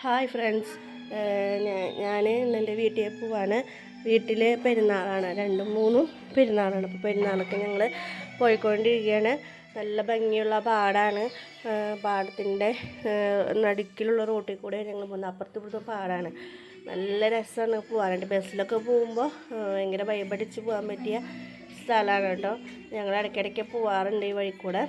Hi friends, ഞാൻ എൻ്റെ വീട്ടിൽ പോവാണ്. വീട്ടിൽ പെരുന്നാളാണ്, 2-3 പെരുന്നാളാണ്. അപ്പോൾ പെരുന്നാളൊക്കെ ഞങ്ങൾ പോയിക്കൊണ്ടിരിക്കുകയാണ്. നല്ല ഭംഗിയുള്ള പാടാണ്. പാടത്തിൻ്റെ നടുക്കിലുള്ള റോട്ടിൽ കൂടെ ഞങ്ങൾ പോകുന്നത്. അപ്പുറത്തും പാടാണ്. നല്ല രസമാണ് പോകാനായിട്ട്. ബസ്സിലൊക്കെ പോകുമ്പോൾ ഭയങ്കര ഭയപടിച്ച് പോകാൻ പറ്റിയ സ്ഥലമാണ് കേട്ടോ. ഞങ്ങൾ ഇടയ്ക്കിടയ്ക്ക് പോകാറുണ്ട് ഈ വഴി കൂടെ.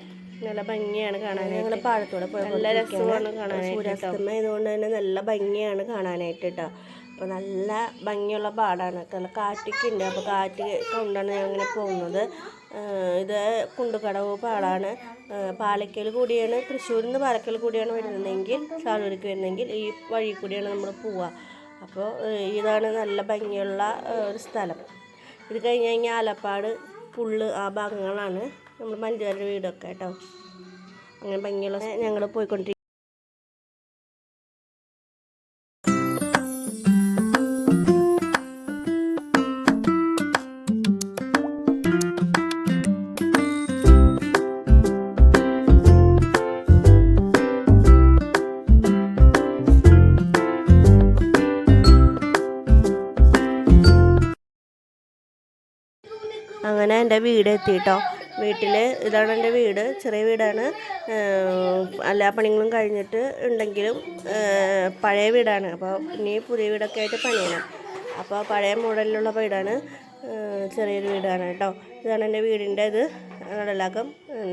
നല്ല ഭംഗിയാണ് കാണാൻ. ഞങ്ങൾ പാടത്തൂടെ പോയി നല്ല രസമാണ് കാണാനായിട്ട്. സൂര്യാസ്തമയം ആയതുകൊണ്ട് തന്നെ നല്ല ഭംഗിയാണ് കാണാനായിട്ട് കേട്ടോ. അപ്പോൾ നല്ല ഭംഗിയുള്ള പാടാണ്. നല്ല കാറ്റൊക്കെ ഉണ്ട്. അപ്പോൾ കാറ്റ് കൊണ്ടാണ് ഞാൻ ഇങ്ങനെ പോകുന്നത്. ഇത് കുണ്ടുകടവ് പാടാണ്. പാലക്കൽ കൂടിയാണ്, തൃശ്ശൂരിൽ നിന്ന് പാലക്കൽ കൂടിയാണ് വരുന്നതെങ്കിൽ, ചാലൂർക്ക് വരുന്നതെങ്കിൽ ഈ വഴി കൂടിയാണ് നമ്മൾ പോവുക. അപ്പോൾ ഇതാണ് നല്ല ഭംഗിയുള്ള ഒരു സ്ഥലം. ഇത് കഴിഞ്ഞ് കഴിഞ്ഞാൽ ആലപ്പാട്, പുള്ള് ആ ഭാഗങ്ങളാണ് നമ്മൾ മഞ്ജുവാരുടെ വീടൊക്കെ കേട്ടോ. അങ്ങനെ ഭംഗിയുള്ള ഞങ്ങൾ പോയിക്കൊണ്ടിരിക്കും. അങ്ങനെ എൻ്റെ വീട് എത്തിയിട്ടോ. വീട്ടിൽ ഇതാണ് എൻ്റെ വീട്. ചെറിയ വീടാണ്. എല്ലാ പണികളും കഴിഞ്ഞിട്ട് ഉണ്ടെങ്കിലും പഴയ വീടാണ്. അപ്പോൾ ഇനി പുതിയ വീടൊക്കെ ആയിട്ട് പണിയണം. അപ്പോൾ പഴയ മോഡലിലുള്ള വീടാണ്, ചെറിയൊരു വീടാണ് കേട്ടോ. ഇതാണ് എൻ്റെ വീടിൻ്റെ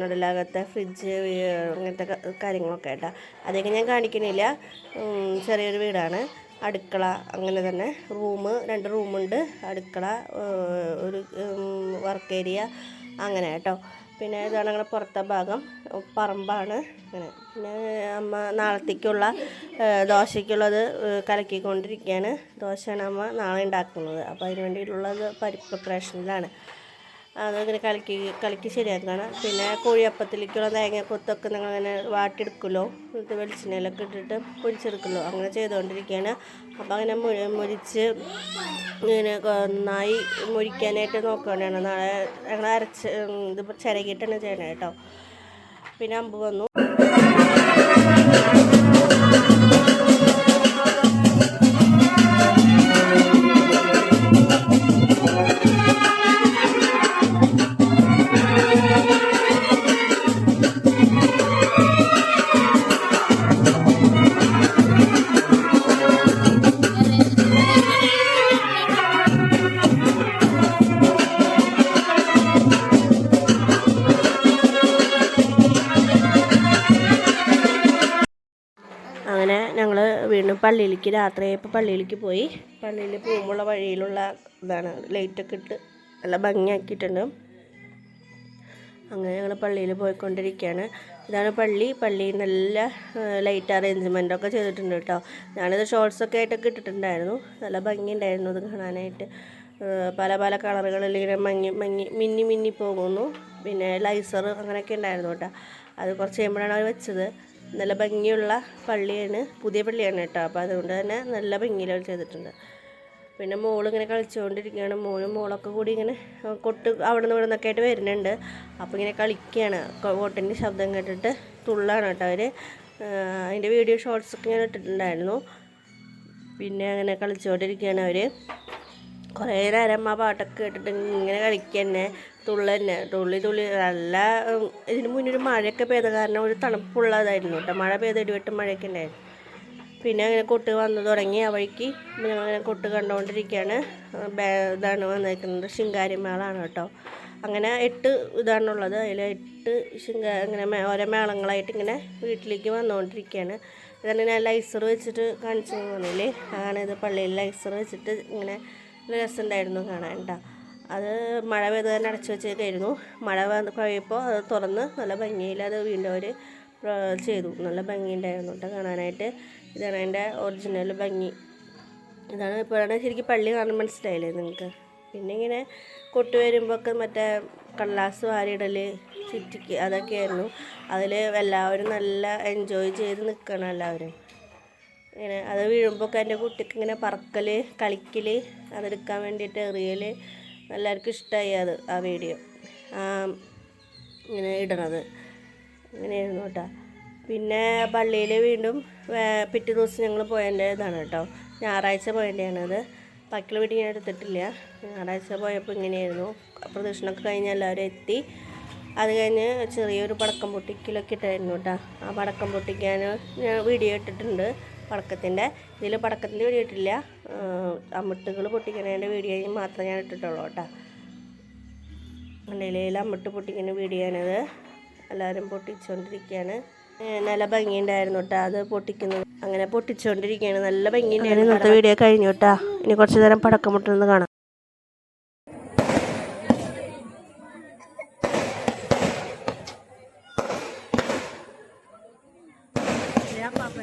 നടലാകത്തെ ഫ്രിഡ്ജ്, അങ്ങനത്തെ കാര്യങ്ങളൊക്കെ കേട്ടോ. അതൊക്കെ ഞാൻ കാണിക്കുന്നില്ല. ചെറിയൊരു വീടാണ്. അടുക്കള അങ്ങനെ തന്നെ, 2 റൂമുണ്ട്. അടുക്കള, ഒരു വർക്ക് ഏരിയ അങ്ങനെ കേട്ടോ. പിന്നെ ഇതാണ് അങ്ങനെ പുറത്തെ ഭാഗം, പറമ്പാണ് അങ്ങനെ. പിന്നെ അമ്മ നാളത്തേക്കുള്ള ദോശയ്ക്കുള്ളത് കലക്കിക്കൊണ്ടിരിക്കുകയാണ്. ദോശയാണ് അമ്മ നാളെ ഉണ്ടാക്കുന്നത്. അപ്പോൾ അതിന് വേണ്ടിയിട്ടുള്ളത് പ്രിപ്പറേഷനിലാണ്. അതങ്ങനെ കലക്കി ശരിയാക്കുകയാണ്. പിന്നെ കോഴിയപ്പത്തിലേക്കുള്ള തേങ്ങ കൊത്തൊക്കെ ഞങ്ങളങ്ങനെ വാട്ടിയെടുക്കുമല്ലോ, ഇത് വെളിച്ചെണ്ണയിലൊക്കെ ഇട്ടിട്ട് പൊരിച്ചെടുക്കുമല്ലോ, അങ്ങനെ ചെയ്തുകൊണ്ടിരിക്കുകയാണ്. അപ്പോൾ അങ്ങനെ മുരിച്ച് ഇങ്ങനെ നന്നായി മുരിക്കാനായിട്ട് നോക്കുകയാണ്. നാളെ ഞങ്ങൾ ഇത് ചിരകിയിട്ടാണ് ചെയ്യണത് കേട്ടോ. പിന്നെ അമ്പ് വന്നു. അങ്ങനെ ഞങ്ങൾ വീണ്ടും പള്ളിയിലേക്ക് രാത്രിയായപ്പോൾ പള്ളിയിലേക്ക് പോയി. പള്ളിയിൽ പോകുമ്പോഴുള്ള വഴിയിലുള്ള ഇതാണ്, ലൈറ്റൊക്കെ ഇട്ട് നല്ല ഭംഗിയാക്കിയിട്ടുണ്ട്. അങ്ങനെ ഞങ്ങൾ പള്ളിയിൽ പോയിക്കൊണ്ടിരിക്കുകയാണ്. ഇതാണ് പള്ളി നല്ല ലൈറ്റ് അറേഞ്ച്മെൻറ്റൊക്കെ ചെയ്തിട്ടുണ്ട് കേട്ടോ. ഞാനിത് ഷോർട്സൊക്കെ ആയിട്ടൊക്കെ ഇട്ടിട്ടുണ്ടായിരുന്നു. നല്ല ഭംഗിയുണ്ടായിരുന്നു ഇത് കാണാനായിട്ട്. പല കളറുകളിൽ ഇങ്ങനെ മിന്നി പോകുന്നു. പിന്നെ ലൈസർ അങ്ങനെയൊക്കെ ഉണ്ടായിരുന്നു കേട്ടോ. അത് കുറച്ച് കഴിയുമ്പോഴാണ് അവർ വെച്ചത്. നല്ല ഭംഗിയുള്ള പള്ളിയാണ്, പുതിയ പള്ളിയാണ് കേട്ടോ. അപ്പോൾ അതുകൊണ്ട് തന്നെ നല്ല ഭംഗിയിൽ അവർ ചെയ്തിട്ടുണ്ട്. പിന്നെ മോളിങ്ങനെ കളിച്ചുകൊണ്ടിരിക്കുകയാണ്. മോളൊക്കെ കൂടി ഇങ്ങനെ കൊട്ട് അവിടെ നിന്ന് ഇവിടെ നിന്നൊക്കെ ആയിട്ട് വരുന്നുണ്ട്. അപ്പോൾ ഇങ്ങനെ കളിക്കുകയാണ്. കൊട്ടിൻ്റെ ശബ്ദം കേട്ടിട്ട് തുള്ളാണ് കേട്ടോ അവർ. അതിൻ്റെ വീഡിയോ ഷോർട്സൊക്കെ ഇങ്ങനെ ഇട്ടിട്ടുണ്ടായിരുന്നു. പിന്നെ അങ്ങനെ കളിച്ചുകൊണ്ടിരിക്കുകയാണ് അവർ. കുറേ നേരം ആ പാട്ടൊക്കെ കേട്ടിട്ട് ഇങ്ങനെ കളിക്കുക തന്നെ, തുള്ളി നല്ല. ഇതിന് മുന്നൊരു മഴയൊക്കെ പെയ്ത കാരണം ഒരു തണുപ്പുള്ളതായിരുന്നു കേട്ടോ. മഴ പെയ്ത ഇടിവെട്ടും മഴയൊക്കെ ഉണ്ടായിരുന്നു. പിന്നെ അങ്ങനെ കൊട്ട് വന്നു തുടങ്ങി. ആ വഴിക്ക് ഞങ്ങളിങ്ങനെ കൊട്ട് കണ്ടുകൊണ്ടിരിക്കുകയാണ്. ഇതാണ് വന്നിരിക്കുന്നത്, ശിങ്കാരിമേളാണ് കേട്ടോ. അങ്ങനെ 8 ഇതാണുള്ളത്. അതിൽ 8 ഇങ്ങനെ ഓരോ മേളങ്ങളായിട്ട് ഇങ്ങനെ വീട്ടിലേക്ക് വന്നുകൊണ്ടിരിക്കുകയാണ്. ഇതാണ് ഞാൻ ലൈസർ വെച്ചിട്ട് കാണിച്ചു തന്നില്ലേ, അതാണിത്. പള്ളിയിൽ ലൈസർ വെച്ചിട്ട് ഇങ്ങനെ രസമുണ്ടായിരുന്നു കാണാൻ കേട്ടോ. അത് മഴ പെയ്ത് തന്നെ അടച്ചു വെച്ചേക്കായിരുന്നു. മഴ കഴിയപ്പോൾ അത് തുറന്ന് നല്ല ഭംഗിയിൽ അത് വീണ്ടും അവർ ചെയ്തു. നല്ല ഭംഗിയുണ്ടായിരുന്നു കേട്ടോ കാണാനായിട്ട്. ഇതാണ് അതിൻ്റെ ഒറിജിനൽ ഭംഗി. ഇതാണ് ഇപ്പോഴാണ് ശരിക്കും പള്ളി കാണാൻ മനസ്സിലായില്ലേ നിങ്ങൾക്ക്. പിന്നെ ഇങ്ങനെ കൊട്ട് വരുമ്പോഴൊക്കെ മറ്റേ കടലാസ് വാരിയിടൽ, ചുറ്റിക്ക് അതൊക്കെയായിരുന്നു. അതിൽ എല്ലാവരും നല്ല എൻജോയ് ചെയ്ത് നിൽക്കണം എല്ലാവരും. ഇങ്ങനെ അത് വീഴുമ്പോഴൊക്കെ എൻ്റെ കുട്ടിക്ക് ഇങ്ങനെ പറക്കൽ, കളിക്കൽ, അതെടുക്കാൻ വേണ്ടിയിട്ട് എറിയൽ, എല്ലാവർക്കും ഇഷ്ടമായി അത്. ആ വീഡിയോ ഇങ്ങനെ ഇടണത് ഇങ്ങനെയായിരുന്നു കേട്ടോ. പിന്നെ പള്ളിയിൽ വീണ്ടും പിറ്റേ ദിവസം ഞങ്ങൾ പോയതിൻ്റെ ഇതാണ് കേട്ടോ. ഞായറാഴ്ച പോയതിൻ്റെയാണത്. ബാക്കിയുള്ള വീട്ടിൽ ഞാൻ എടുത്തിട്ടില്ല. ഞായറാഴ്ച പോയപ്പോൾ ഇങ്ങനെയായിരുന്നു. പ്രദക്ഷിണമൊക്കെ കഴിഞ്ഞ് എല്ലാവരും എത്തി. അത് കഴിഞ്ഞ് ചെറിയൊരു പടക്കം പൊട്ടിക്കലൊക്കെ ഇട്ടായിരുന്നു കേട്ടോ. ആ പടക്കം പൊട്ടിക്കാൻ ഞാൻ വീഡിയോ ഇട്ടിട്ടുണ്ട് പടക്കത്തിൻ്റെ. ഇതിൽ പടക്കത്തിൻ്റെ വീഡിയോ ഇട്ടില്ല, അമ്മിട്ടുകൾ പൊട്ടിക്കുന്നതിൻ്റെ വീഡിയോ മാത്രമേ ഞാൻ ഇട്ടിട്ടുള്ളൂ കേട്ടോ. മണ്ണിലയിൽ അമ്മിട്ട് പൊട്ടിക്കുന്ന വീഡിയോ ആണത്. എല്ലാവരും പൊട്ടിച്ചുകൊണ്ടിരിക്കുകയാണ്. നല്ല ഭംഗിയുണ്ടായിരുന്നു കേട്ടോ അത് പൊട്ടിക്കുന്നത്. അങ്ങനെ പൊട്ടിച്ചുകൊണ്ടിരിക്കുകയാണ്. നല്ല ഭംഗിയുണ്ടായിരുന്നു. ഇന്നത്തെ വീഡിയോ കഴിഞ്ഞു കേട്ടോ. ഇനി കുറച്ച് നേരം പടക്കം പൊട്ടുന്നത് കാണാം. Yeah, Papa.